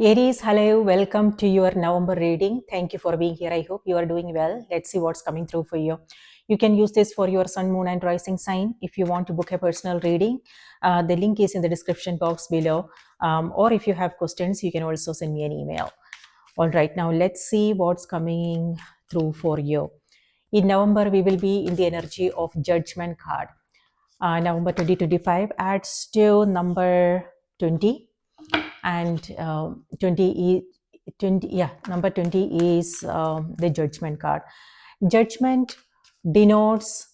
Aries, hello, welcome to your November reading. Thank you for being here. I hope you are doing well. Let's see what's coming through for you. You can use this for your sun, moon, and rising sign. If you want to book a personal reading, the link is in the description box below. Or if you have questions, you can also send me an email. All right, now let's see what's coming through for you. In November, we will be in the energy of Judgment card. November 2025 adds to number 20, and 20, yeah, number 20 is the Judgment card. Judgment denotes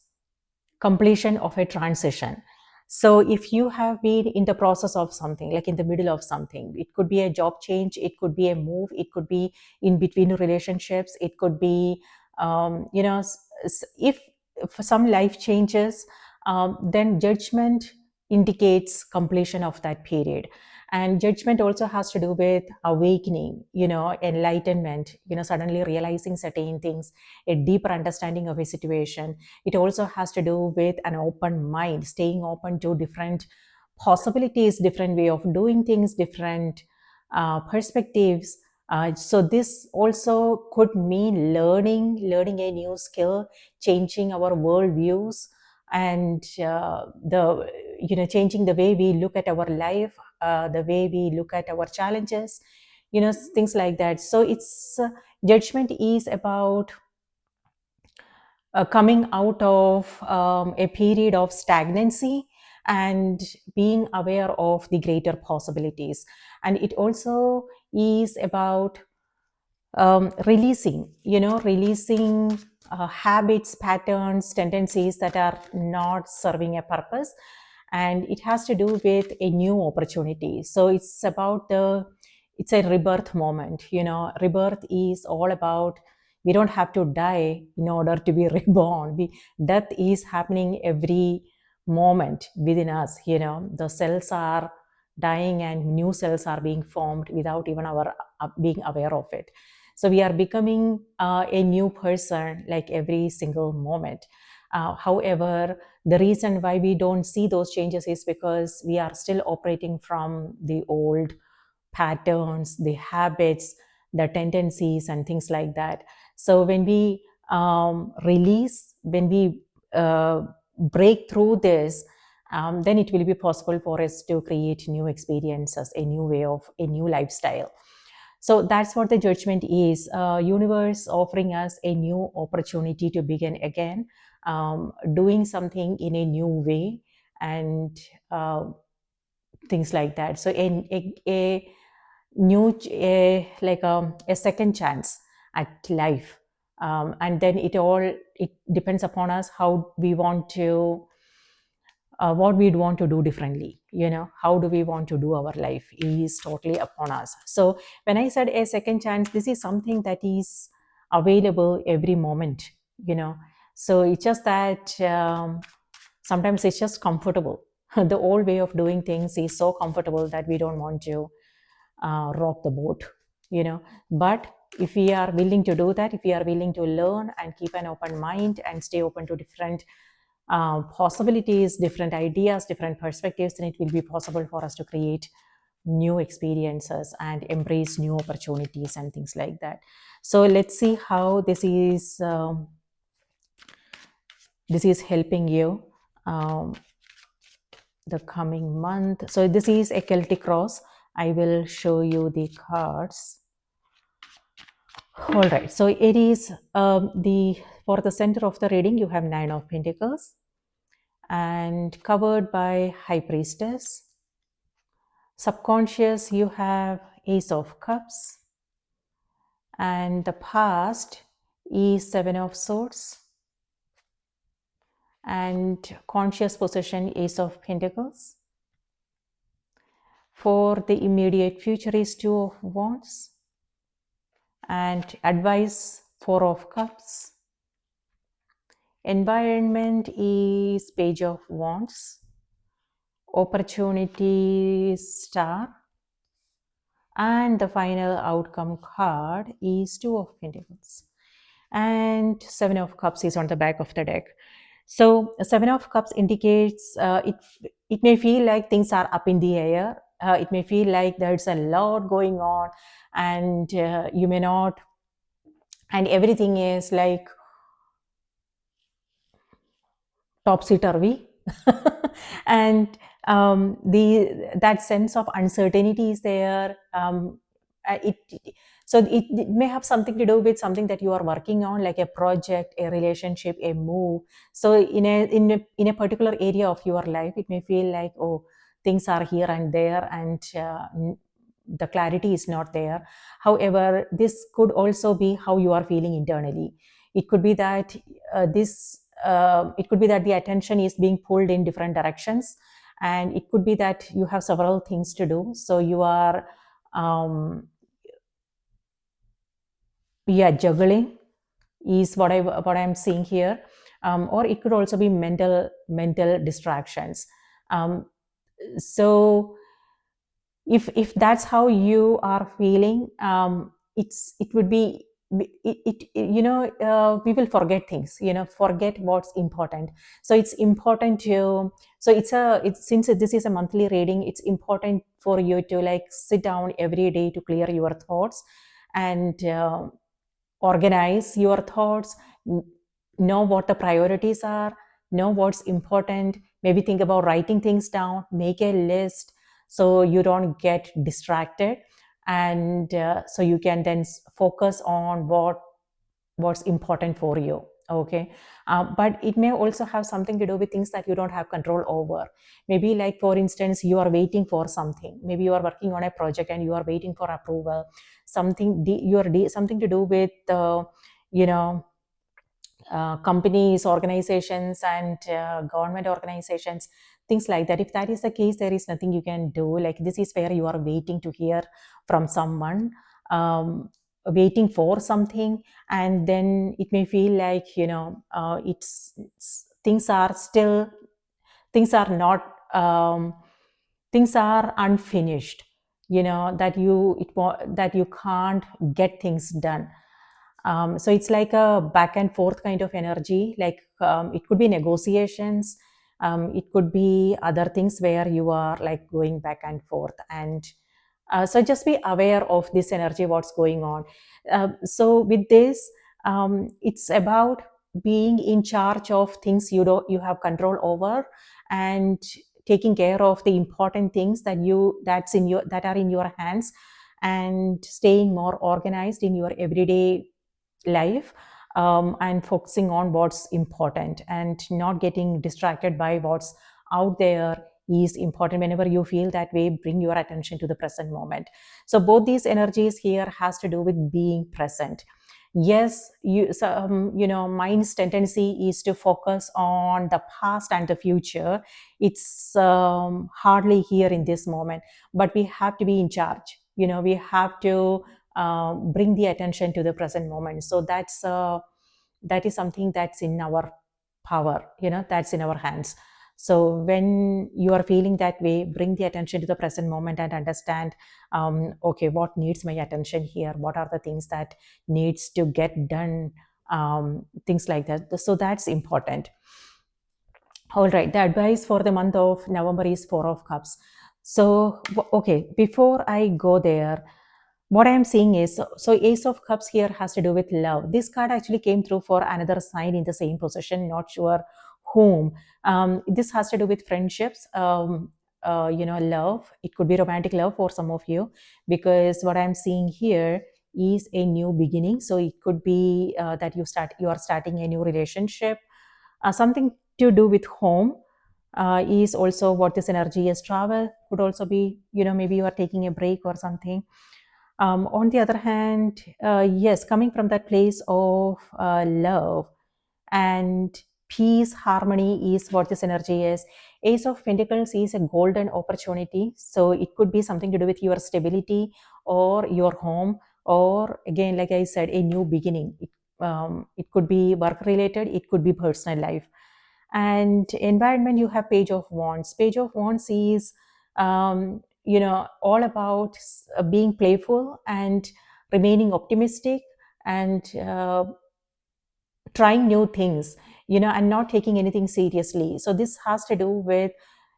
completion of a transition. So if you have been in the process of something, like in the middle of something, it could be a job change, it could be a move, it could be in between relationships, it could be if for some life changes, then Judgment indicates completion of that period. And Judgment also has to do with awakening, enlightenment, suddenly realizing certain things, a deeper understanding of a situation. It also has to do with an open mind, staying open to different possibilities, different way of doing things, different perspectives. So this also could mean learning a new skill, changing our world views, and the changing the way we look at our life, the way we look at our challenges, things like that. So it's Judgment is about coming out of a period of stagnancy and being aware of the greater possibilities. And it also is about releasing habits, patterns, tendencies that are not serving a purpose. And it has to do with a new opportunity. So it's a rebirth moment. Rebirth is all about, we don't have to die in order to be reborn. Death is happening every moment within us. The cells are dying and new cells are being formed without even our being aware of it. So we are becoming a new person like every single moment. However, the reason why we don't see those changes is because we are still operating from the old patterns, the habits, the tendencies, and things like that. So when we release, when we break through this, then it will be possible for us to create new experiences, a new way of, a new lifestyle. So that's what the Judgment is. Universe offering us a new opportunity to begin again, doing something in a new way, and things like that. So a new, like a second chance at life. And then it depends upon us how we want to, what we'd want to do differently. How do we want to do our life is totally upon us. So when I said a second chance, this is something that is available every moment. So it's just that sometimes it's just comfortable. The old way of doing things is so comfortable that we don't want to rock the boat. But if we are willing to do that, if we are willing to learn and keep an open mind and stay open to different possibilities, different ideas, different perspectives, then it will be possible for us to create new experiences and embrace new opportunities and things like that. So let's see how this is helping you the coming month. So this is a Celtic cross. I will show you the cards. All right, so it is for the center of the reading, you have 9 of Pentacles, and covered by High Priestess. Subconscious, you have Ace of Cups, and the past is 7 of Swords, and conscious possession, Ace of Pentacles. For the immediate future is 2 of Wands, and advice, 4 of Cups. Environment is Page of Wands. Opportunity, Star. And the final outcome card is 2 of Pentacles. And 7 of Cups is on the back of the deck. So 7 of Cups indicates it may feel like things are up in the air. it may feel like there's a lot going on, and you may not, and everything is like topsy-turvy. And the that sense of uncertainty is there. It so it may have something to do with something that you are working on, like a project, a relationship, a move. So in a particular area of your life, it may feel like, oh, things are here and there, and the clarity is not there. However, this could also be how you are feeling internally. It could be that it could be that the attention is being pulled in different directions, and it could be that you have several things to do, so you are juggling is what I'm seeing here. Or it could also be mental distractions. So if that's how you are feeling, it would be we will forget things, forget what's important. So it's important to, so it's since this is a monthly reading, it's important for you to like sit down every day to clear your thoughts and organize your thoughts, know what the priorities are, know what's important, maybe think about writing things down, make a list so you don't get distracted, and so you can then focus on what's important for you. Okay. But it may also have something to do with things that you don't have control over. Maybe, like, for instance, you are waiting for something. Maybe you are working on a project and you are waiting for approval. Something to do with you know companies, organizations, and government organizations, things like that. If that is the case, there is nothing you can do. Like, this is where you are waiting to hear from someone, waiting for something, and then it may feel like, things are still, things are not, things are unfinished, that you can't get things done. So it's like a back and forth kind of energy. Like, it could be negotiations, it could be other things where you are like going back and forth. And so just be aware of this energy, what's going on. So with this, it's about being in charge of things you have control over, and taking care of the important things that are in your hands, and staying more organized in your everyday life, and focusing on what's important and not getting distracted by what's out there is important. Whenever you feel that way, bring your attention to the present moment. So both these energies here has to do with being present. Yes, mind's tendency is to focus on the past and the future. It's hardly here in this moment, but we have to be in charge. We have to bring the attention to the present moment. So that is something that's in our power, that's in our hands. So when you are feeling that way, bring the attention to the present moment and understand, okay, what needs my attention here, what are the things that needs to get done, things like that. So that's important. All right, the advice for the month of November is Four of Cups. So, okay, before I go there, what I'm seeing is, so Ace of Cups here has to do with love. This card actually came through for another sign in the same position, not sure whom. This has to do with friendships, love. It could be romantic love for some of you, because what I'm seeing here is a new beginning. So it could be that you are starting a new relationship. Something to do with home is also what this energy is. Travel could also be, maybe you are taking a break or something. On the other hand, yes, coming from that place of love and peace, harmony is what this energy is. Ace of Pentacles is a golden opportunity. So it could be something to do with your stability or your home, or again, like I said, a new beginning. It could be work related, it could be personal life. And environment, you have Page of Wands. Page of Wands is all about being playful and remaining optimistic, and trying new things, and not taking anything seriously. So this has to do with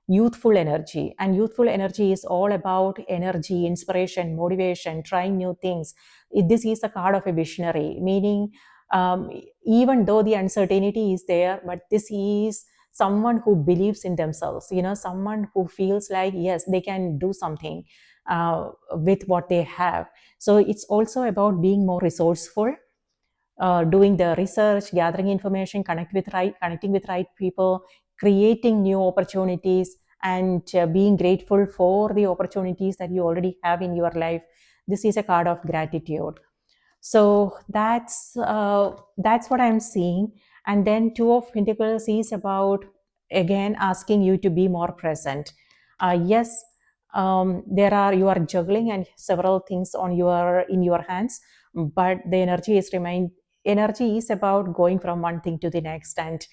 youthful energy. And youthful energy is all about energy, inspiration, motivation, trying new things. This is a card of a visionary, meaning um, even though the uncertainty is there, but this is someone who believes in themselves, someone who feels like, yes, they can do something with what they have. So it's also about being more resourceful, doing the research, gathering information, connecting with right people, creating new opportunities, and being grateful for the opportunities that you already have in your life. This is a card of gratitude. So that's what I'm seeing. And then Two of Pentacles is about, again, asking you to be more present. Yes, you are juggling and several things in your hands, but the energy is about going from one thing to the next, and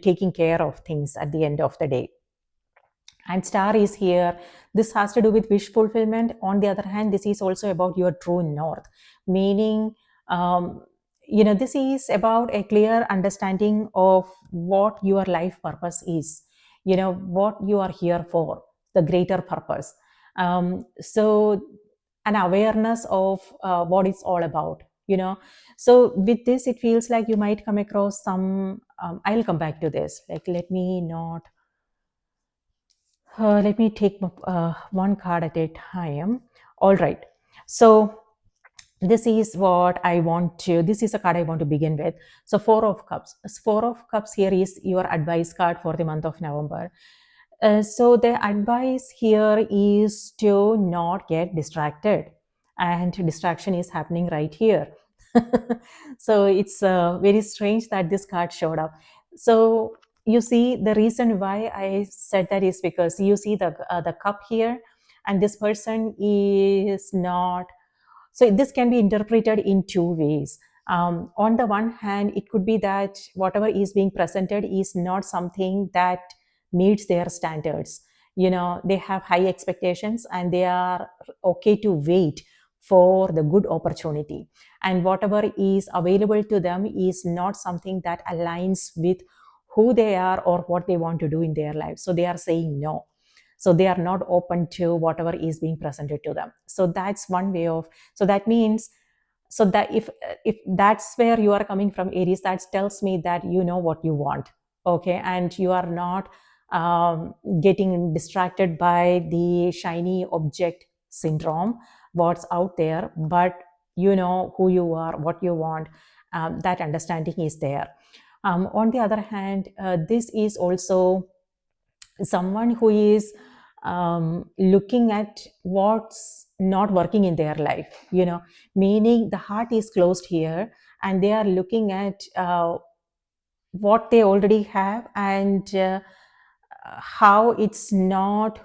taking care of things at the end of the day. And Star is here. This has to do with wish fulfillment. On the other hand, this is also about your true north, meaning um, this is about a clear understanding of what your life purpose is, what you are here for, the greater purpose. So an awareness of what it's all about. So with this, it feels like you might come across some I'll come back to this. Like, let me not let me take one card at a time. All right. So this is a card I want to begin with. So Four of Cups. Four of Cups here is your advice card for the month of November. So the advice here is to not get distracted, and distraction is happening right here. So it's very strange that this card showed up. So you see, the reason why I said that is because you see the cup here, and this person is not. So this can be interpreted in two ways. On the one hand, it could be that whatever is being presented is not something that meets their standards. They have high expectations, and they are okay to wait for the good opportunity. And whatever is available to them is not something that aligns with who they are or what they want to do in their life. So they are saying no. So they are not open to whatever is being presented to them. So that's one way of. So that means, so that if that's where you are coming from, Aries, that tells me that you know what you want. Okay. And you are not getting distracted by the shiny object syndrome, what's out there, but you know who you are, what you want. That understanding is there. On the other hand, this is also someone who is looking at what's not working in their life, meaning the heart is closed here, and they are looking at what they already have, and how it's not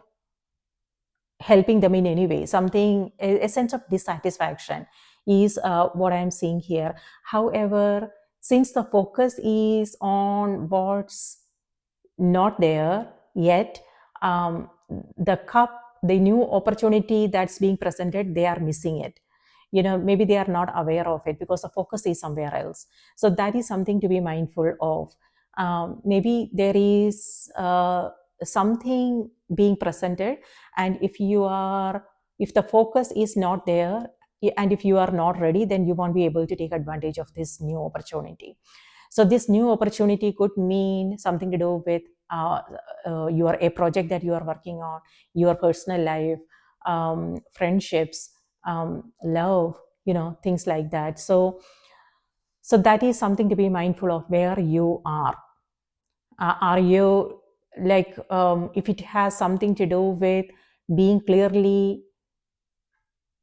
helping them in any way. A sense of dissatisfaction is what I'm seeing here. However, since the focus is on what's not there yet, the cup, the new opportunity that's being presented, they are missing it. Maybe they are not aware of it because the focus is somewhere else. So that is something to be mindful of. Maybe there is something being presented, and if the focus is not there, and if you are not ready, then you won't be able to take advantage of this new opportunity. So this new opportunity could mean something to do with a project that you are working on, your personal life, friendships, love, things like that. So that is something to be mindful of, where you are. Are you like, if it has something to do with being clearly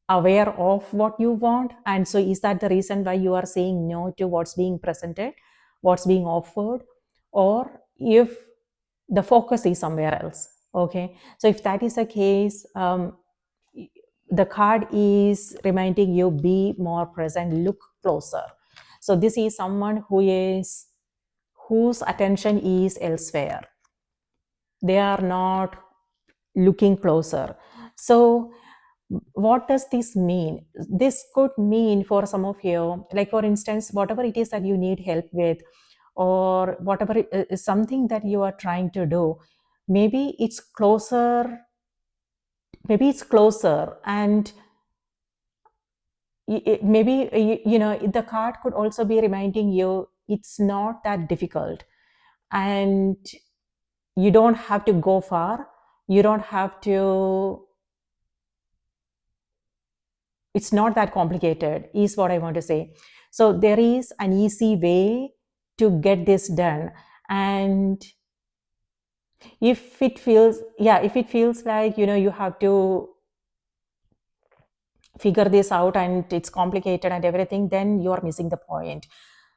aware of what you want, and so is that the reason why you are saying no to what's being presented, what's being offered? Or if the focus is somewhere else. Okay, so if that is the case, the card is reminding you, be more present, look closer. So this is someone whose attention is elsewhere. They are not looking closer. So what does this mean? This could mean, for some of you, like for instance, whatever it is that you need help with, or whatever is something that you are trying to do, maybe it's closer, and maybe the card could also be reminding you it's not that difficult, and you don't have to go far, you don't have to, it's not that complicated is what I want to say. So there is an easy way to get this done. And if it feels, yeah, if it feels like you have to figure this out and it's complicated and everything, then you're missing the point.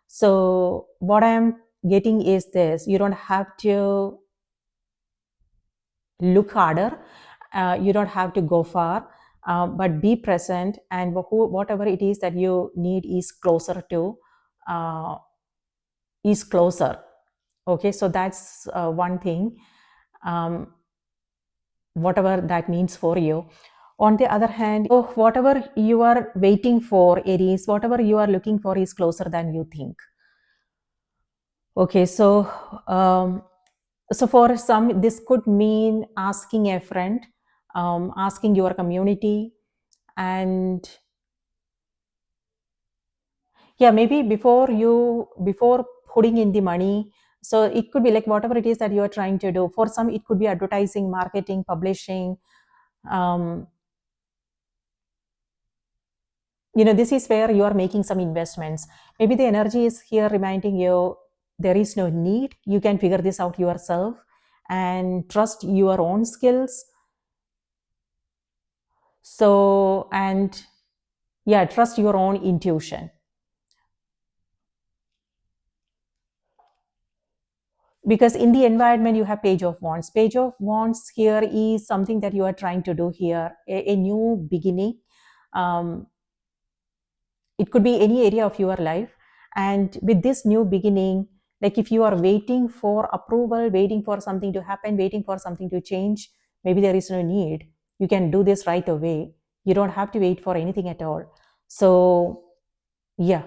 So what I'm getting is this: you don't have to look harder, you don't have to go far, but be present, and whatever it is that you need is closer to, uh, is closer. Okay, so that's one thing, um, whatever that means for you. On the other hand, oh, whatever you are waiting for, Aries, whatever you are looking for is closer than you think. Okay, so for some, this could mean asking a friend, asking your community, and yeah, maybe before putting in the money. So it could be like whatever it is that you are trying to do. For some, it could be advertising, marketing, publishing. Um, this is where you are making some investments. Maybe the energy is here reminding you there is no need. You can figure this out yourself and trust your own skills. So, and yeah, trust your own intuition. Because in the environment, you have Page of Wands. Page of Wands here is something that you are trying to do here, a new beginning. Um, it could be any area of your life. And with this new beginning, like if you are waiting for approval, waiting for something to happen, waiting for something to change, maybe there is no need. You can do this right away. You don't have to wait for anything at all. So yeah,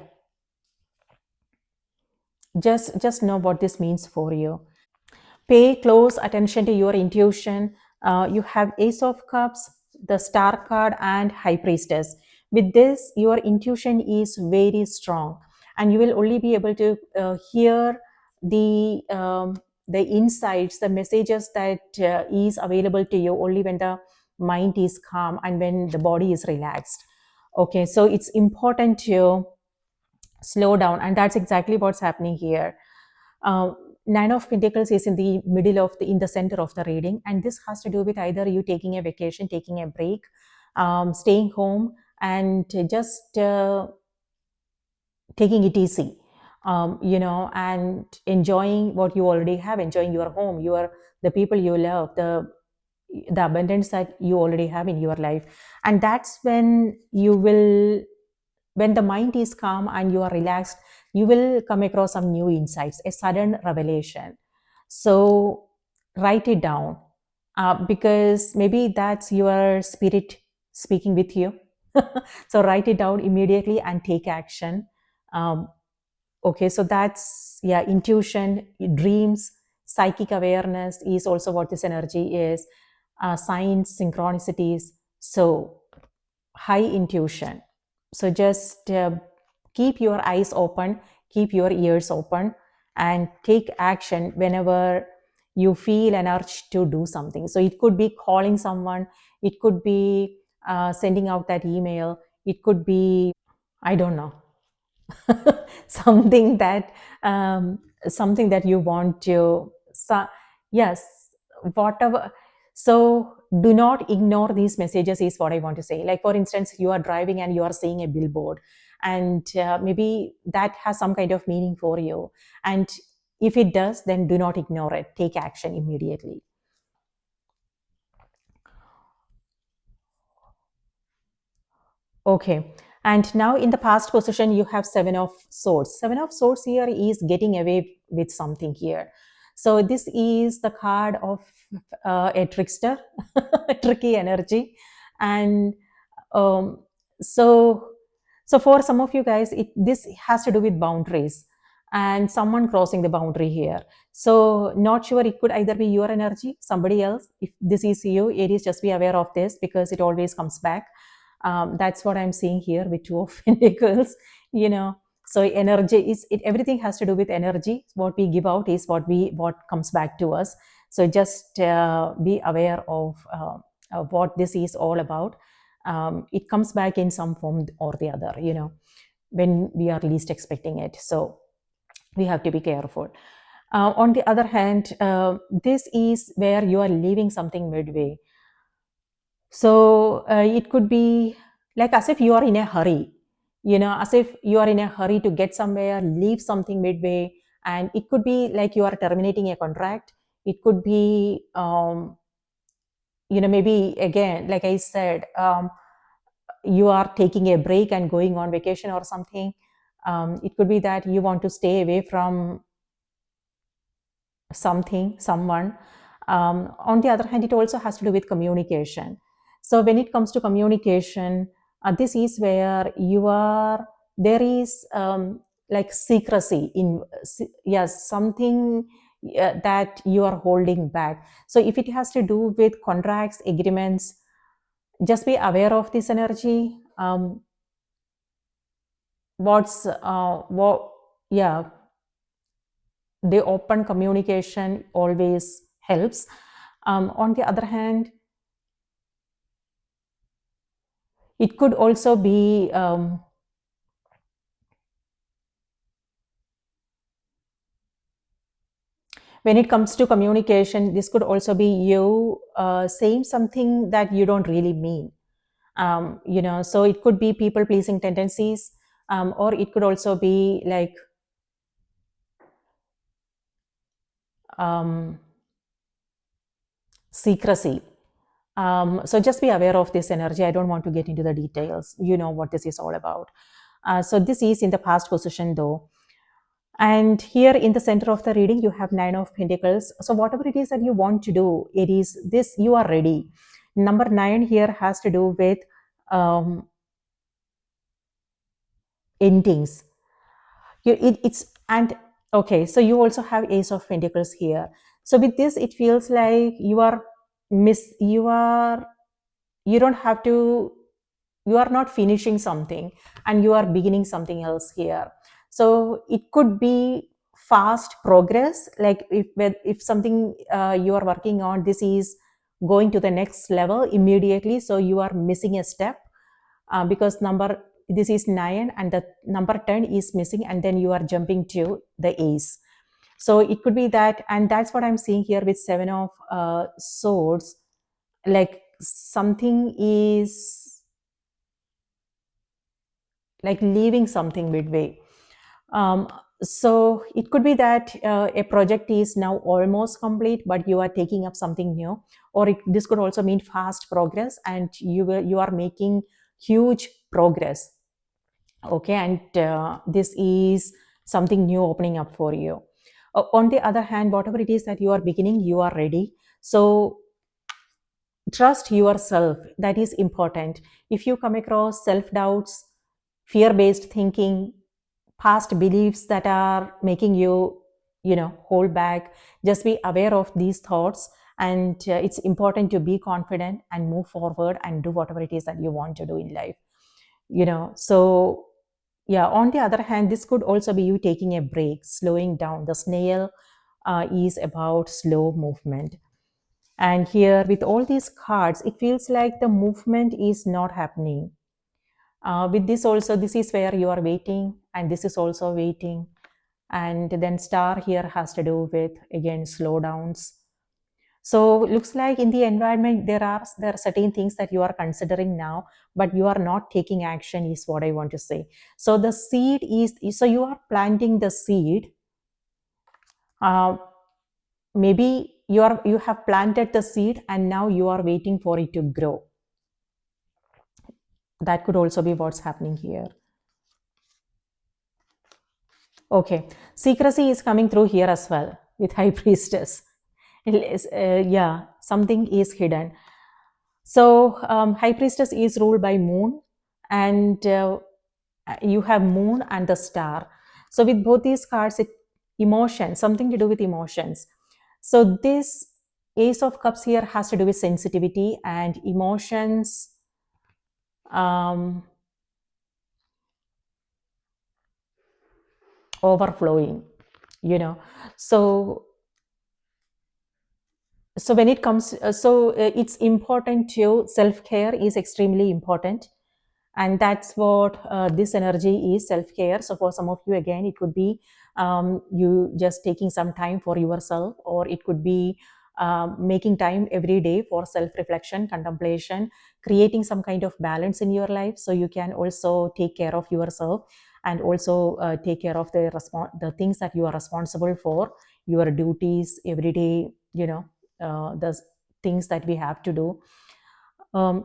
just know what this means for you. Pay close attention to your intuition. You have Ace of Cups, the Star card, and High Priestess. With this, your intuition is very strong, and you will only be able to hear the insights, the messages that is available to you only when the mind is calm and when the body is relaxed. Okay, so it's important to slow down, and that's exactly what's happening here. uh, Nine of Pentacles is in the middle of in the center of the reading, and this has to do with either you taking a vacation, taking a break, staying home, and just taking it easy, and enjoying what you already have, enjoying your home, the people you love, the abundance that you already have in your life. And that's when the mind is calm and you are relaxed, you will come across some new insights, a sudden revelation. So write it down, because maybe that's your spirit speaking with you. So write it down immediately and take action. Um, okay, so that's, yeah, intuition, dreams, psychic awareness is also what this energy is. Signs, synchronicities. So high intuition. So just keep your eyes open, keep your ears open, and take action whenever you feel an urge to do something. So it could be calling someone, it could be sending out that email, it could be, I don't know, something that something that you want to. So, yes, whatever. So do not ignore these messages is what I want to say. Like for instance, you are driving and you are seeing a billboard, and maybe that has some kind of meaning for you, and if it does, then do not ignore it, take action immediately. Okay. And now in the past position, you have Seven of Swords. Seven of Swords here is getting away with something here. So this is the card of a trickster, tricky energy. And um, so, so for some of you guys, this has to do with boundaries. and someone crossing the boundary here. So not sure, it could either be your energy, somebody else. If this is you, Aries, just be aware of this because it always comes back. That's what I'm seeing here with Two of Pentacles, you know. So energy is it, everything has to do with energy. What we give out is what comes back to us. So just be aware of what this is all about. It comes back in some form or the other, you know, when we are least expecting it. So we have to be careful. On the other hand, this is where you are leaving something midway. So it could be like as if you are in a hurry, you know, as if you are in a hurry to get somewhere, leave something midway. And it could be like you are terminating a contract. It could be, you know, maybe again, like I said, you are taking a break and going on vacation or something. It could be that you want to stay away from something, someone. On the other hand, it also has to do with communication. So when it comes to communication, this is where there is like secrecy in, yes, something that you are holding back. So if it has to do with contracts, agreements, just be aware of this energy. What yeah, the open communication always helps. On the other hand, it could also be when it comes to communication, this could also be you saying something that you don't really mean. You know, so it could be people pleasing tendencies, or it could also be like secrecy. So just be aware of this energy. I don't want to get into the details. You know what this is all about. So this is in the past position though. And here in the center of the reading, you have Nine of Pentacles. So whatever it is that you want to do, it is this, you are ready. Number 9 here has to do with endings. It's and okay, so you also have Ace of Pentacles here. So with this, it feels like you don't have to, you are not finishing something and you are beginning something else here. So it could be fast progress, like if something you are working on, this is going to the next level immediately, so you are missing a step because this is 9 and the number 10 is missing, and then you are jumping to the Ace. So it could be that, and that's what I'm seeing here with Seven of Swords. Like something is like leaving something midway. So it could be that a project is now almost complete, but you are taking up something new, or this could also mean fast progress, and you are making huge progress. Okay, and this is something new opening up for you. On the other hand, whatever it is that you are beginning, you are ready. So trust yourself. That is important. If you come across self doubts, fear based thinking, past beliefs that are making you, you know, hold back, just be aware of these thoughts. And it's important to be confident and move forward and do whatever it is that you want to do in life, you know. So yeah, on the other hand, this could also be you taking a break, slowing down. The snail is about slow movement. And here, with all these cards, it feels like the movement is not happening. With this also, this is where you are waiting, and this is also waiting. And then star here has to do with, again, slowdowns. So looks like in the environment, there are certain things that you are considering now, but you are not taking action, is what I want to say. So the seed so you are planting the seed. Maybe you have planted the seed and now you are waiting for it to grow. That could also be what's happening here. Okay, secrecy is coming through here as well with High Priestess. Yeah, something is hidden. So High Priestess is ruled by Moon, and you have Moon and the star. So with both these cards, it emotion, something to do with emotions. So this Ace of Cups here has to do with sensitivity and emotions, um, overflowing, you know. So when it comes, it's important to self-care is extremely important, and that's what this energy is, self-care. So for some of you, again, it could be you just taking some time for yourself, or it could be making time every day for self-reflection, contemplation, creating some kind of balance in your life, so you can also take care of yourself, and also take care of the things that you are responsible for, your duties every day, the things that we have to do,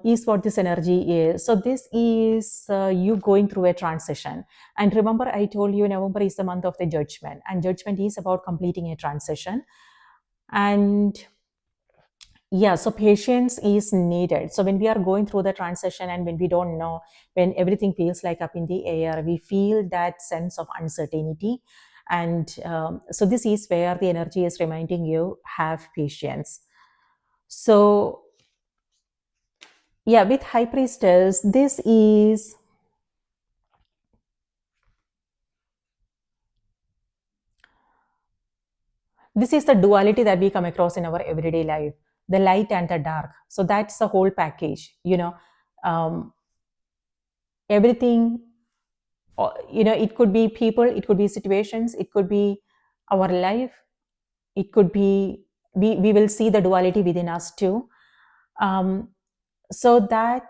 is what this energy is. So this is you going through a transition. And remember, I told you November is the month of the judgment, and judgment is about completing a transition. And yeah, so patience is needed. So when we are going through the transition, and when we don't know, when everything feels like up in the air, we feel that sense of uncertainty. And so this is where the energy is reminding you, have patience. So yeah, with High Priestess, this is the duality that we come across in our everyday life, the light and the dark. So that's the whole package, um, everything. It could be people, it could be situations, it could be our life, it could be, we will see the duality within us too. um, so that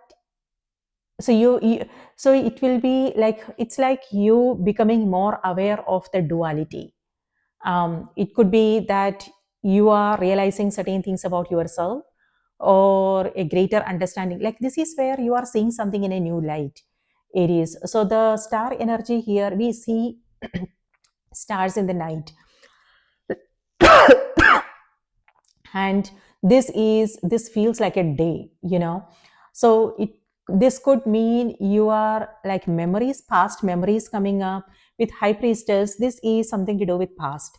so you so it will be like, it's like you becoming more aware of the duality. It could be that you are realizing certain things about yourself, or a greater understanding, like this is where you are seeing something in a new light, Aries. So the star energy here, we see stars in the night. And this feels like a day, so this could mean you are like memories, past memories coming up. With High Priestess, this is something to do with past.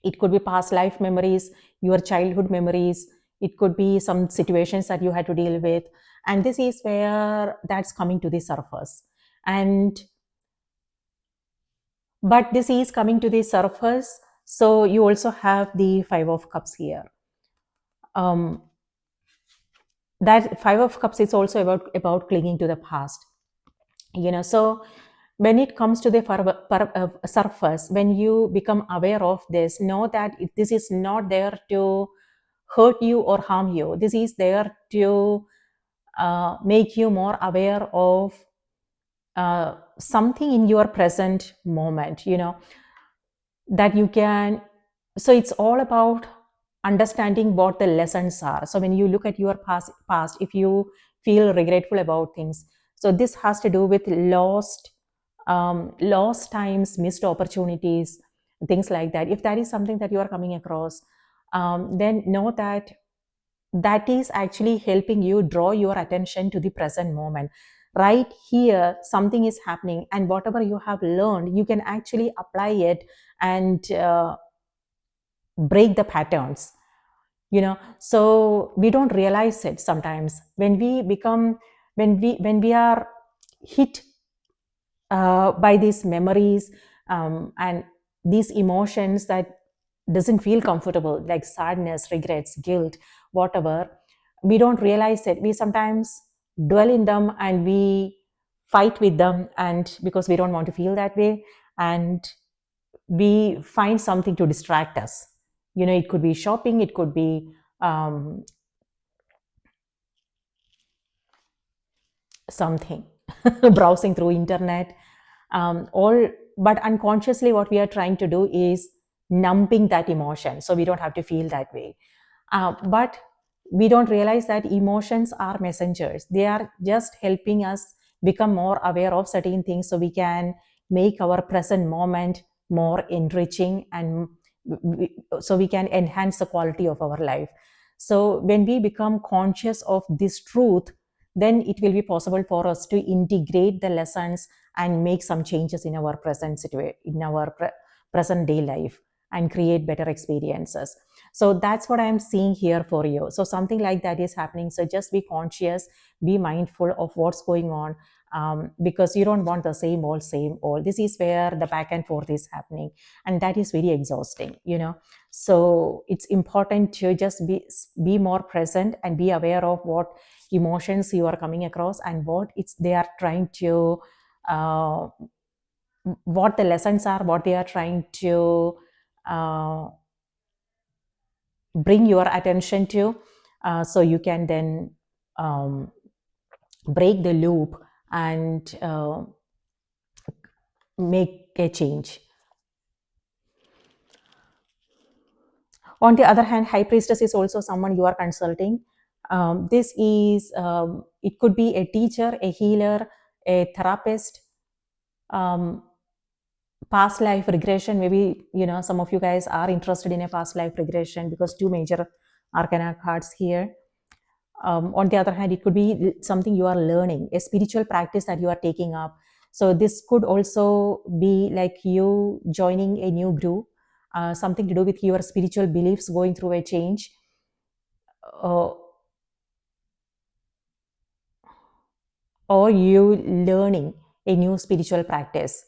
It could be past life memories, your childhood memories. It could be some situations that you had to deal with, and this is where that's coming to the surface. And but this is coming to the surface, so you also have the Five of Cups here. That Five of Cups is also about clinging to the past. So when it comes to the surface, when you become aware of this, know that this is not there to hurt you or harm you. This is there to make you more aware of something in your present moment, that you can. So it's all about understanding what the lessons are. So when you look at your past, if you feel regretful about things, so this has to do with lost times, missed opportunities, things like that. If that is something that you are coming across, then know that that is actually helping you draw your attention to the present moment. Right here, something is happening, and whatever you have learned, you can actually apply it and break the patterns. So we don't realize it sometimes when we are hit by these memories, and these emotions that doesn't feel comfortable, like sadness, regrets, guilt, whatever. We don't realize it. We sometimes dwell in them, and we fight with them, and because we don't want to feel that way, and we find something to distract us. It could be shopping, it could be um, something browsing through internet, all. But unconsciously, what we are trying to do is numbing that emotion, so we don't have to feel that way. But we don't realize that emotions are messengers. They are just helping us become more aware of certain things, so we can make our present moment more enriching, and so we can enhance the quality of our life. So when we become conscious of this truth, then it will be possible for us to integrate the lessons and make some changes in our present situation, in our present day life, and create better experiences. So that's what I'm seeing here for you. So something like that is happening. So just be conscious, be mindful of what's going on, because you don't want the same old. This is where the back and forth is happening, and that is very exhausting, So it's important to just be more present and be aware of what emotions you are coming across and what it's they are trying to uh, what the lessons are, what they are trying to uh, bring your attention to, so you can then um, break the loop and make a change. On the other hand, high priestess is also someone you are consulting. This is it could be a teacher, a healer, a therapist, um, past life regression. Maybe some of you guys are interested in a past life regression, because two major arcana cards here. On the other hand, it could be something you are learning, a spiritual practice that you are taking up. So this could also be like you joining a new group, something to do with your spiritual beliefs going through a change, uh, or you learning a new spiritual practice.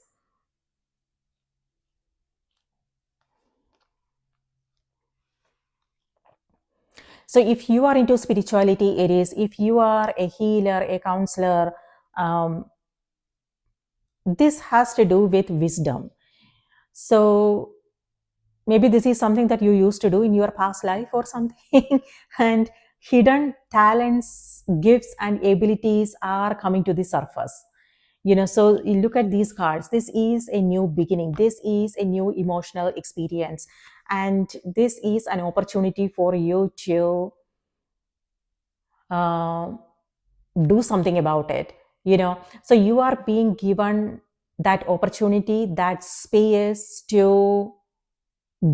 So if you are into spirituality, it is, if you are a healer, a counselor, um, this has to do with wisdom. So maybe this is something that you used to do in your past life or something, and hidden talents, gifts, and abilities are coming to the surface. So you look at these cards. This is a new beginning. This is a new emotional experience. And this is an opportunity for you to uh, do something about it. So you are being given that opportunity, that space to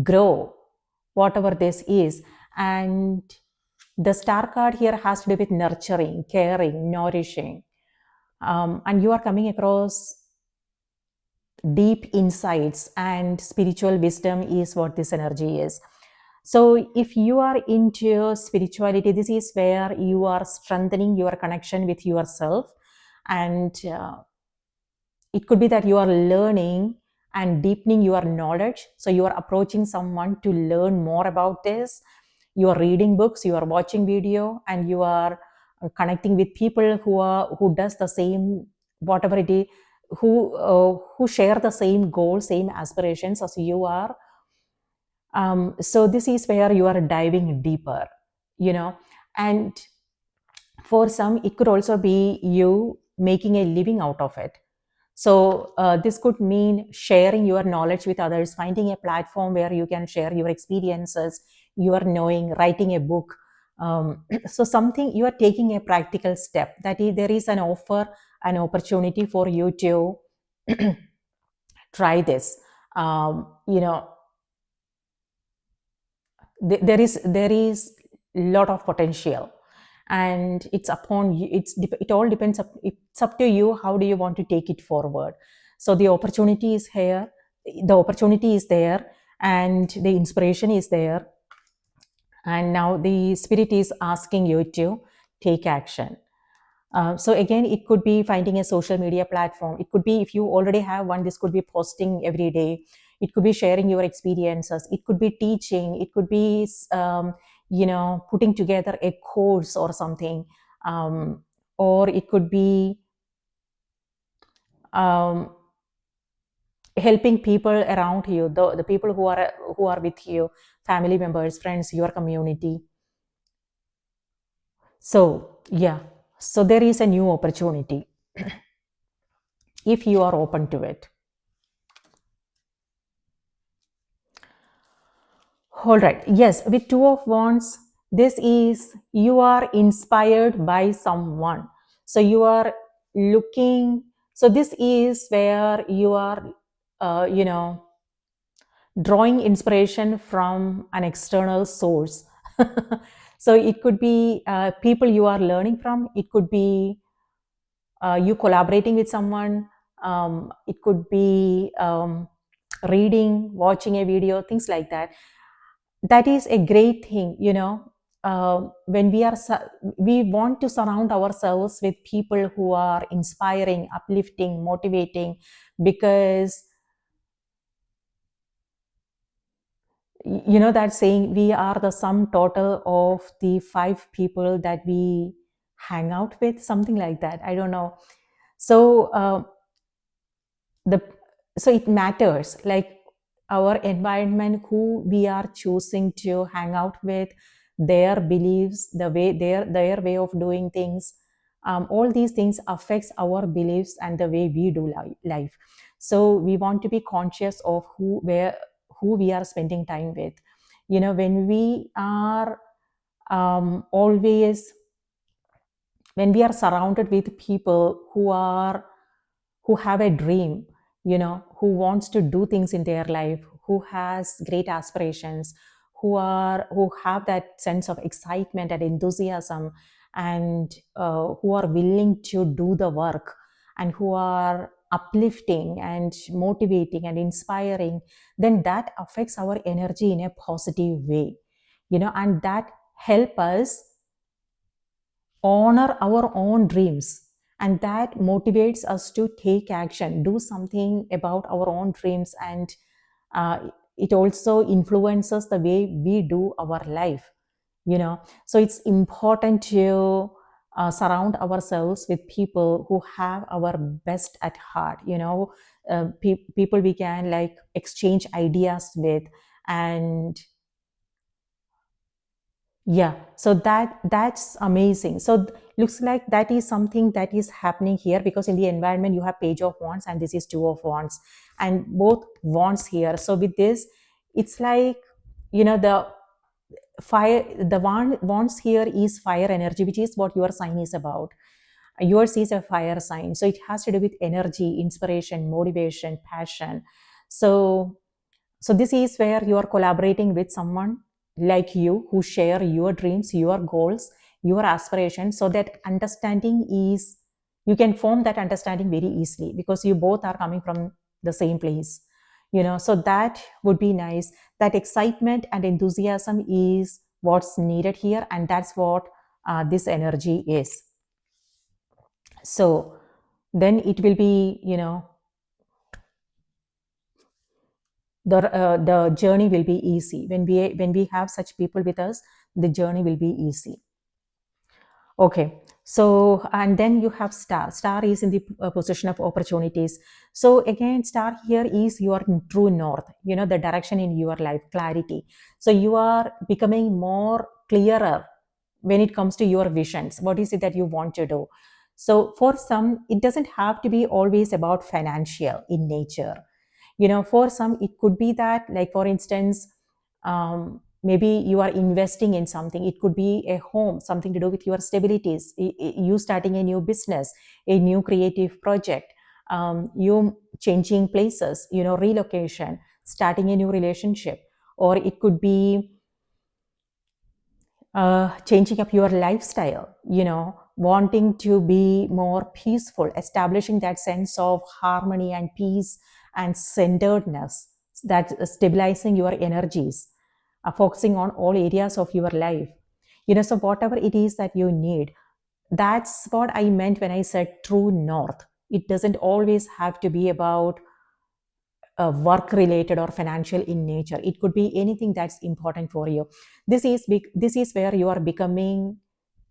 grow, whatever this is. And the star card here has to do with nurturing, caring, nourishing. And you are coming across deep insights, and spiritual wisdom is what this energy is. So if you are into spirituality, this is where you are strengthening your connection with yourself. And it could be that you are learning and deepening your knowledge. So you are approaching someone to learn more about this. You are reading books, you are watching video, and you are connecting with people who does the same, whatever it is, who share the same goals, same aspirations as you are. So this is where you are diving deeper, and for some, it could also be you making a living out of it. So this could mean sharing your knowledge with others, finding a platform where you can share your experiences, your knowing, writing a book. So something, you are taking a practical step, that is, there is an offer, an opportunity for you to try this. You know, there is a lot of potential, and it's upon you. It all depends. It's up to you. How do you want to take it forward? So the opportunity is here. The opportunity is there, and the inspiration is there. And now the spirit is asking you to take action. So again, it could be finding a social media platform. It could be, if you already have one, this could be posting every day. It could be sharing your experiences. It could be teaching. It could be, putting together a course or something. Or it could be um, helping people around you, the people who are with you, family members, friends, your community. So yeah, so there is a new opportunity if you are open to it. All right. Yes, with Two of Wands, this is, you are inspired by someone. So you are looking. So this is where you are, drawing inspiration from an external source. So it could be people you are learning from, it could be you collaborating with someone, it could be reading, watching a video, things like that. That is a great thing, when we want to surround ourselves with people who are inspiring, uplifting, motivating, because you know that saying, we are the sum total of the five people that we hang out with, something like that, I don't know. So the so it matters, like our environment, who we are choosing to hang out with, their beliefs, the way their way of doing things, all these things affects our beliefs and the way we do life. So we want to be conscious of who we are spending time with. When we are always when we are surrounded with people who have a dream, who wants to do things in their life, who has great aspirations, who have that sense of excitement and enthusiasm, and who are willing to do the work, and who are uplifting and motivating and inspiring, then that affects our energy in a positive way, and that help us honor our own dreams, and that motivates us to take action, do something about our own dreams, and uh, it also influences the way we do our life. So it's important to surround ourselves with people who have our best at heart, people we can like exchange ideas with. And yeah, so that's amazing. So looks like that is something that is happening here, because in the environment you have Page of Wands and this is Two of Wands, and both wands here. So with this, it's like, the fire, the wands here is fire energy, which is what your sign is about. Yours is a fire sign, so it has to do with energy, inspiration, motivation, passion. So so this is where you are collaborating with someone like you, who share your dreams, your goals, your aspirations, so that understanding is, you can form that understanding very easily, because you both are coming from the same place. So that would be nice. That excitement and enthusiasm is what's needed here, and that's what this energy is. So then it will be, the journey will be easy. When we have such people with us, the journey will be easy. Okay, so and then you have star is in the position of opportunities. So again, star here is your true north, the direction in your life, clarity. So you are becoming more clearer when it comes to your visions. What is it that you want to do? So for some, it doesn't have to be always about financial in nature. For some, it could be that, like for instance, maybe you are investing in something. It could be a home, something to do with your stabilities, you starting a new business, a new creative project, you changing places, relocation, starting a new relationship. Or it could be changing up your lifestyle, wanting to be more peaceful, establishing that sense of harmony and peace and centeredness, that stabilizing your energies, focusing on all areas of your life. So whatever it is that you need, that's what I meant when I said true north. It doesn't always have to be about work related or financial in nature. It could be anything that's important for you. This is where you are becoming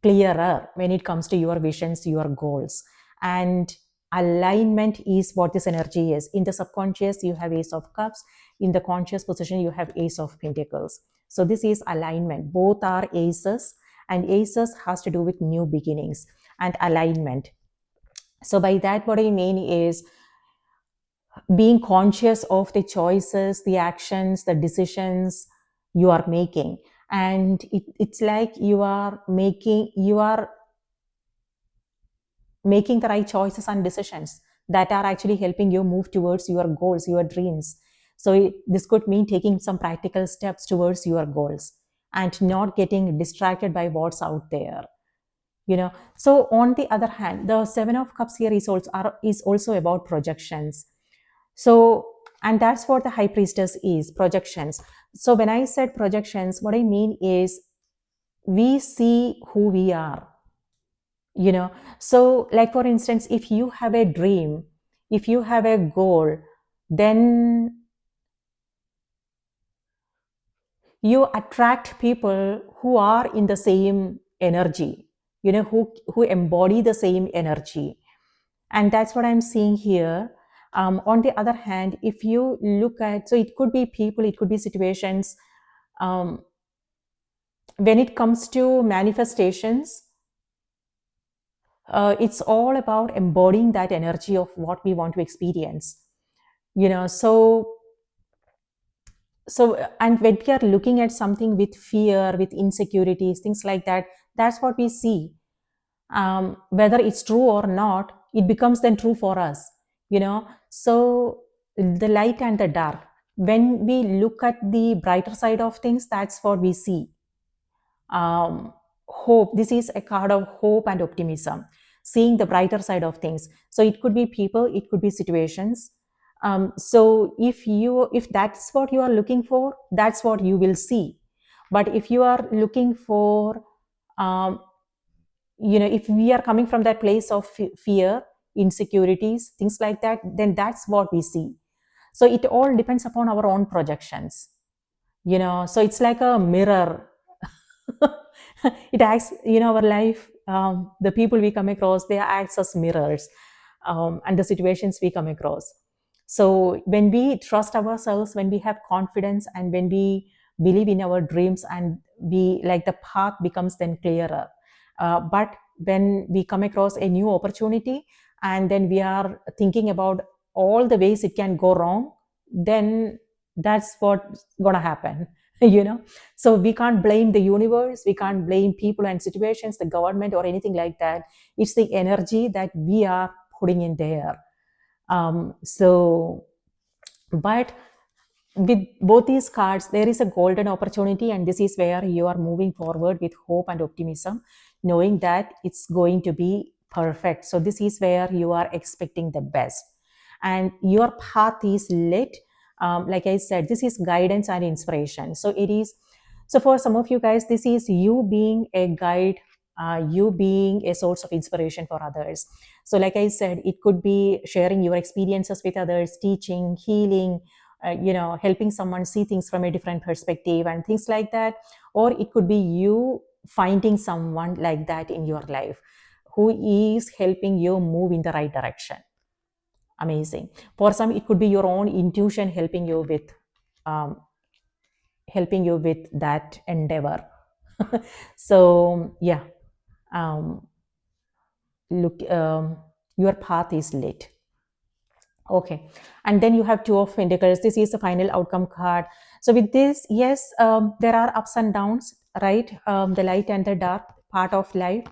clearer when it comes to your visions, your goals. And alignment is what this energy is. In the subconscious, you have Ace of Cups. In the conscious position, you have Ace of Pentacles. So this is alignment. Both are aces, and aces has to do with new beginnings and alignment. So by that, what I mean is being conscious of the choices, the actions, the decisions you are making. And it's like you are making the right choices and decisions that are actually helping you move towards your goals, your dreams. So this could mean taking some practical steps towards your goals. and not getting distracted by what's out there. So on the other hand, the Seven of Cups here is also about projections. So, and that's what the High Priestess is, projections. So when I said projections, what I mean is we see who we are. So like for instance, if you have a dream, if you have a goal, then you attract people who are in the same energy, who embody the same energy. And that's what I'm seeing here. On the other hand, if you look at, so it could be people, it could be situations. When it comes to manifestations, it's all about embodying that energy of what we want to experience. So and when we are looking at something with fear, with insecurities, things like that, that's what we see. Whether it's true or not, it becomes then true for us. So the light and the dark, when we look at the brighter side of things, that's what we see. Hope, this is a card of hope and optimism, seeing the brighter side of things. So it could be people, it could be situations. So if that's what you are looking for, that's what you will see. But if you are looking for, if we are coming from that place of fear, insecurities, things like that, then that's what we see. So it all depends upon our own projections. So it's like a mirror. It acts, our life, the people we come across, they act as mirrors, and the situations we come across. So when we trust ourselves, when we have confidence, and when we believe in our dreams, and we like, the path becomes then clearer. But when we come across a new opportunity, and then we are thinking about all the ways it can go wrong, then that's what's gonna happen. So we can't blame the universe, we can't blame people and situations, the government, or anything like that. It's the energy that we are putting in there. But with both these cards, there is a golden opportunity, and this is where you are moving forward with hope and optimism, knowing that it's going to be perfect. So this is where you are expecting the best, and your path is lit. Like I said, this is guidance and inspiration. So it is. So for some of you guys, this is you being a guide, you being a source of inspiration for others. So like I said, it could be sharing your experiences with others, teaching, healing, helping someone see things from a different perspective and things like that. Or it could be you finding someone like that in your life who is helping you move in the right direction. Amazing. For some, it could be your own intuition um, helping you with that endeavor. So yeah, look, your path is lit. Okay, and then you have Two of Pentacles. This is the final outcome card. So with this, yes, there are ups and downs, right? The light and the dark part of life,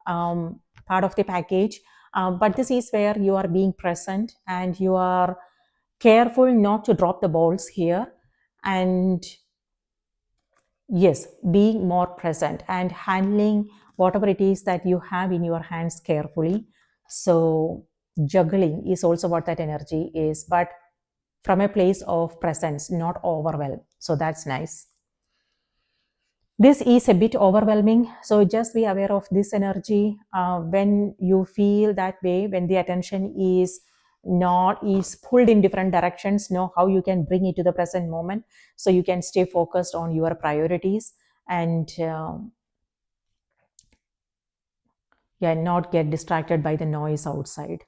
part of the package. But this is where you are being present, and you are careful not to drop the balls here. And yes, being more present and handling whatever it is that you have in your hands carefully. So juggling is also what that energy is, but from a place of presence, not overwhelm. So that's nice. This is a bit overwhelming, so just be aware of this energy. When you feel that way, when the attention is pulled in different directions, know how you can bring it to the present moment, so you can stay focused on your priorities, and not get distracted by the noise outside.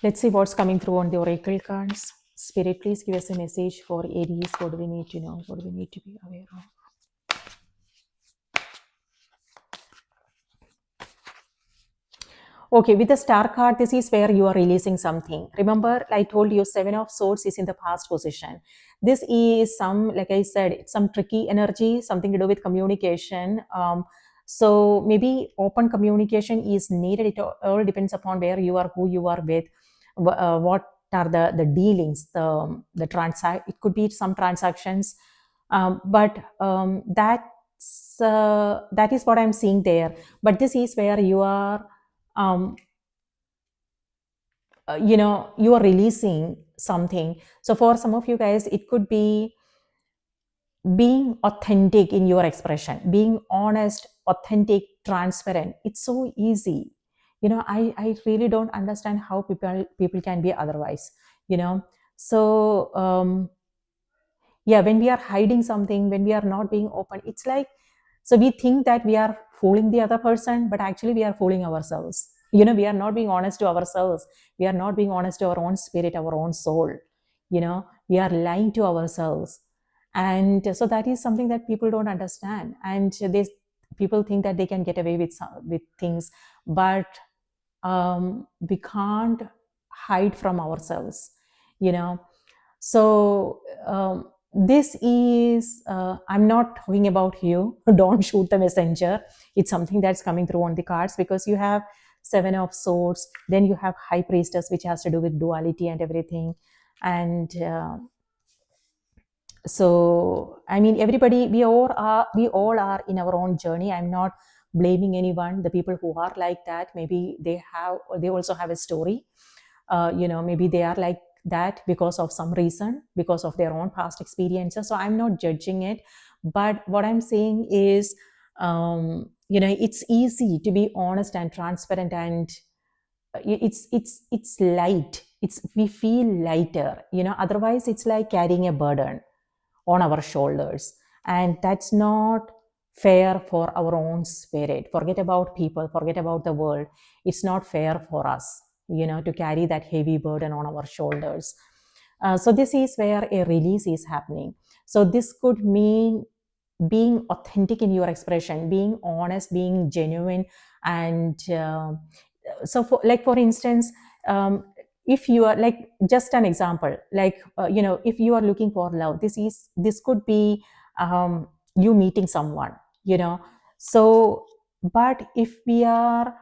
Let's see what's coming through on the oracle cards. Spirit, please give us a message for Aries. What do we need to know? What do we need to be aware of? Okay, with the Star card, this is where you are releasing something. Remember, I told you Seven of Swords is in the past position. This is like I said, some tricky energy, something to do with communication. So maybe open communication is needed. It all depends upon where you are, who you are with. what are the dealings, the transact. It could be some transactions, but that is what I'm seeing there. But this is where you are, um, you are releasing something. So for some of you guys, it could be being authentic in your expression, being honest, authentic, transparent. It's so easy. I really don't understand how people can be otherwise. you know so yeah, when we are hiding something, when we are not being open, it's like, so we think that we are fooling the other person, but actually we are fooling ourselves. We are not being honest to ourselves. We are not being honest to our own spirit, our own soul. We are lying to ourselves. And so that is something that people don't understand, and people think that they can get away with things, but we can't hide from ourselves. you know so this is, I'm not talking about you. Don't shoot the messenger. It's something that's coming through on the cards, because you have Seven of Swords, then you have High Priestess, which has to do with duality and everything. And so, I mean, everybody, we all are in our own journey. I'm not blaming anyone. The people who are like that, maybe they also have a story. Maybe they are like that because of some reason, because of their own past experiences. So I'm not judging it, but what I'm saying is, it's easy to be honest and transparent, and it's light. We feel lighter. Otherwise it's like carrying a burden on our shoulders, and that's not fair for our own spirit. Forget about people, forget about the world. It's not fair for us, to carry that heavy burden on our shoulders. So this is where a release is happening. So this could mean being authentic in your expression, being honest, being genuine. And so for instance, if you are like, just an example, like, if you are looking for love, this could be you meeting someone. you know so but if we are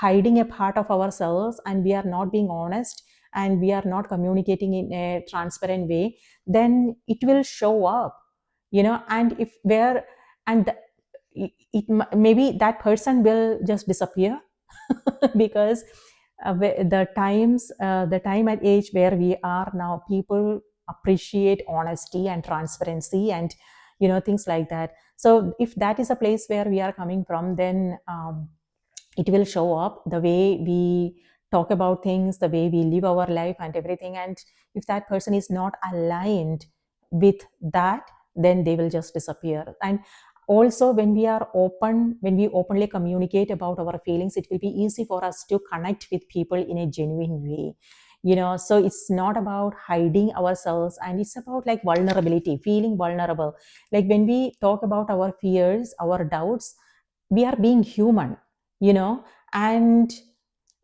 hiding a part of ourselves, and we are not being honest, and we are not communicating in a transparent way, then it will show up. And if where and maybe that person will just disappear. Because the time and age where we are now, people appreciate honesty and transparency, and things like that. So if that is a place where we are coming from, then it will show up the way we talk about things, the way we live our life and everything. And if that person is not aligned with that, then they will just disappear. And also, when we are open, when we openly communicate about our feelings, it will be easy for us to connect with people in a genuine way. So it's not about hiding ourselves, and it's about like vulnerability, feeling vulnerable. Like when we talk about our fears, our doubts, we are being human. And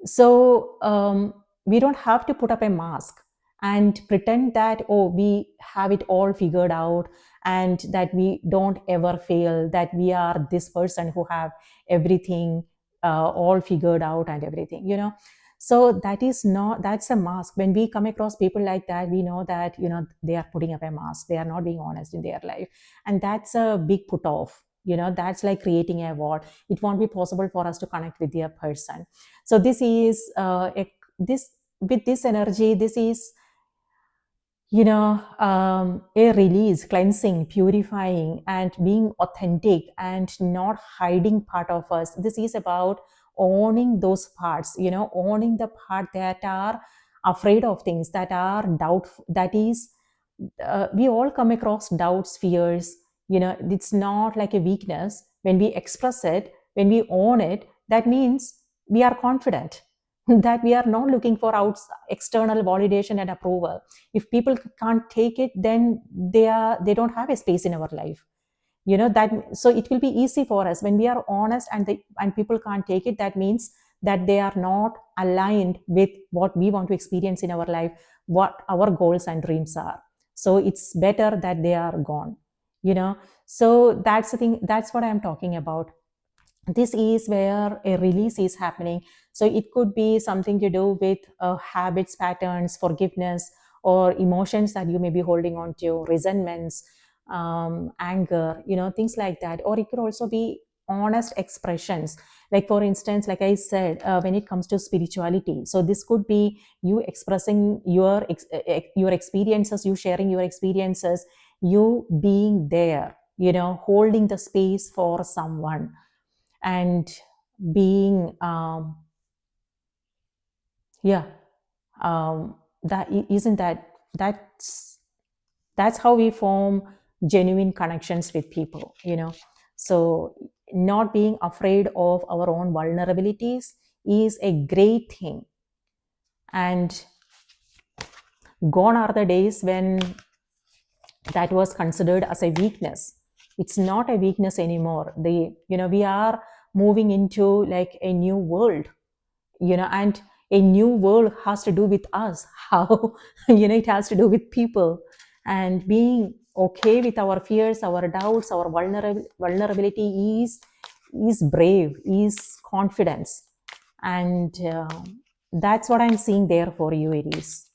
so we don't have to put up a mask and pretend that, oh, we have it all figured out, and that we don't ever fail, that we are this person who have everything all figured out and everything. So that's a mask. When we come across people like that, we know that they are putting up a mask, they are not being honest in their life. And that's a big put off. That's like creating a wall. It won't be possible for us to connect with their person. So this is this with this energy, this is a release, cleansing, purifying, and being authentic, and not hiding part of us. This is about owning those parts, owning the part that are afraid of things, that are doubtful. That is, we all come across doubts, fears. It's not like a weakness. When we express it, when we own it, that means we are confident. That we are not looking for external validation and approval. If people can't take it, then they don't have a space in our life. That, so it will be easy for us when we are honest, and people can't take it. That means that they are not aligned with what we want to experience in our life, what our goals and dreams are. So it's better that they are gone. So that's the thing, that's what I'm talking about. this is where a release is happening. So it could be something to do with habits, patterns, forgiveness, or emotions that you may be holding on to, resentments, anger, things like that. Or it could also be honest expressions, like for instance, like I said, when it comes to spirituality, so this could be you expressing your experiences, you sharing your experiences, you being there, holding the space for someone, and being yeah that isn't that that's how we form genuine connections with people, so not being afraid of our own vulnerabilities is a great thing. And gone are the days when that was considered as a weakness. It's not a weakness anymore. We are moving into like a new world, and a new world has to do with us. How? It has to do with people, and being okay with our fears, our doubts, our vulnerability is brave, is confidence. And that's what I'm seeing there for you, Aries.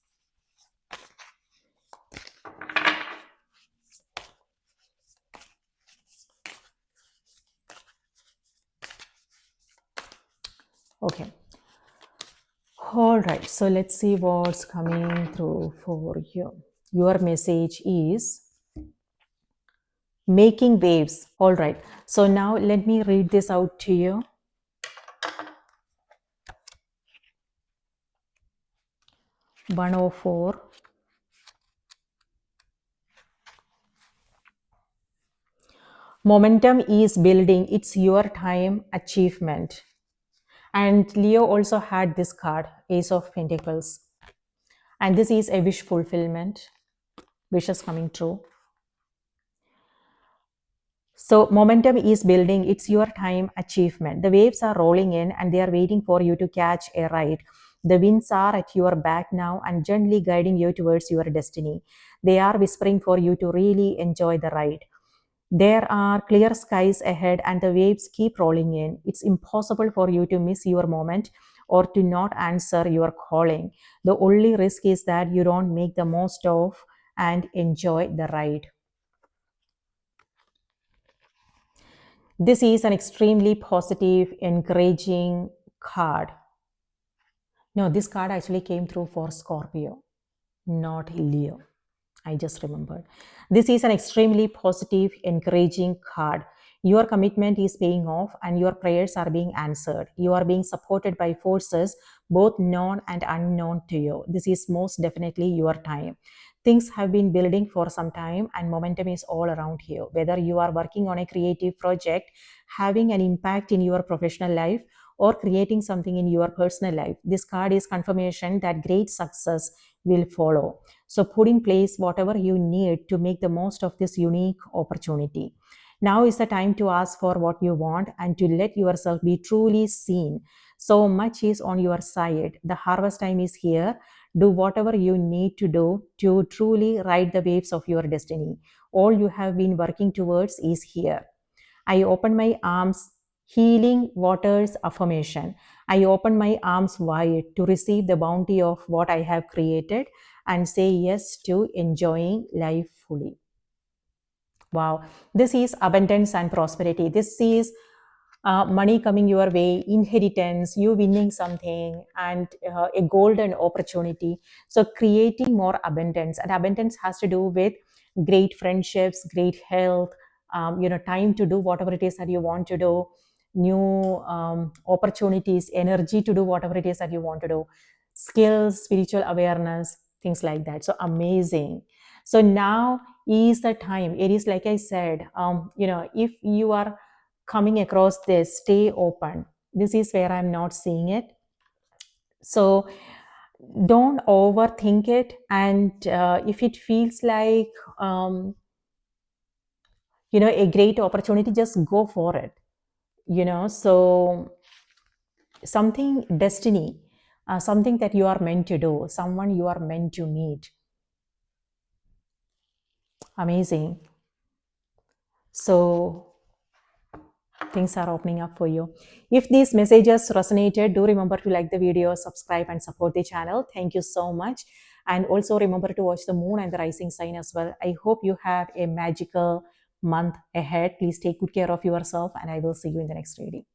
Okay. All right, so let's see what's coming through for you. Your message is making waves. All right, so now let me read this out to you. 104. Momentum is building. It's your time achievement. And Leo also had this card, Ace of Pentacles. And this is a wish fulfillment, wishes coming true. So momentum is building. It's your time achievement. The waves are rolling in and they are waiting for you to catch a ride. The winds are at your back now and gently guiding you towards your destiny. They are whispering for you to really enjoy the ride. There are clear skies ahead and the waves keep rolling in. It's impossible for you to miss your moment or to not answer your calling. The only risk is that you don't make the most of and enjoy the ride. This is an extremely positive, encouraging card. No, this card actually came through for Scorpio, not Leo. I just remembered. This is an extremely positive, encouraging card. Your commitment is paying off and your prayers are being answered. You are being supported by forces, both known and unknown to you. This is most definitely your time. Things have been building for some time and momentum is all around you. Whether you are working on a creative project, having an impact in your professional life, or creating something in your personal life, this card is confirmation that great success will follow. So put in place whatever you need to make the most of this unique opportunity. Now is the time to ask for what you want and to let yourself be truly seen. So much is on your side. The harvest time is here. Do whatever you need to do to truly ride the waves of your destiny. All you have been working towards is here. I open my arms, healing waters affirmation. I open my arms wide to receive the bounty of what I have created and say yes to enjoying life fully. Wow, this is abundance and prosperity. This is money coming your way, inheritance, you winning something, and a golden opportunity. So, creating more abundance, and abundance has to do with great friendships, great health, time to do whatever it is that you want to do, new opportunities, energy to do whatever it is that you want to do, skills, spiritual awareness, things like that. So, amazing. So now is the time. It is like I said, if you are coming across this, stay open. This is where I'm not seeing it. So don't overthink it. And if it feels like, a great opportunity, just go for it. So something destiny, something that you are meant to do, someone you are meant to meet. Amazing. So things are opening up for you. If these messages resonated, do remember to like the video, subscribe, and support the channel. Thank you so much. And also remember to watch the moon and the rising sign as well. I hope you have a magical month ahead. Please take good care of yourself, and I will see you in the next reading.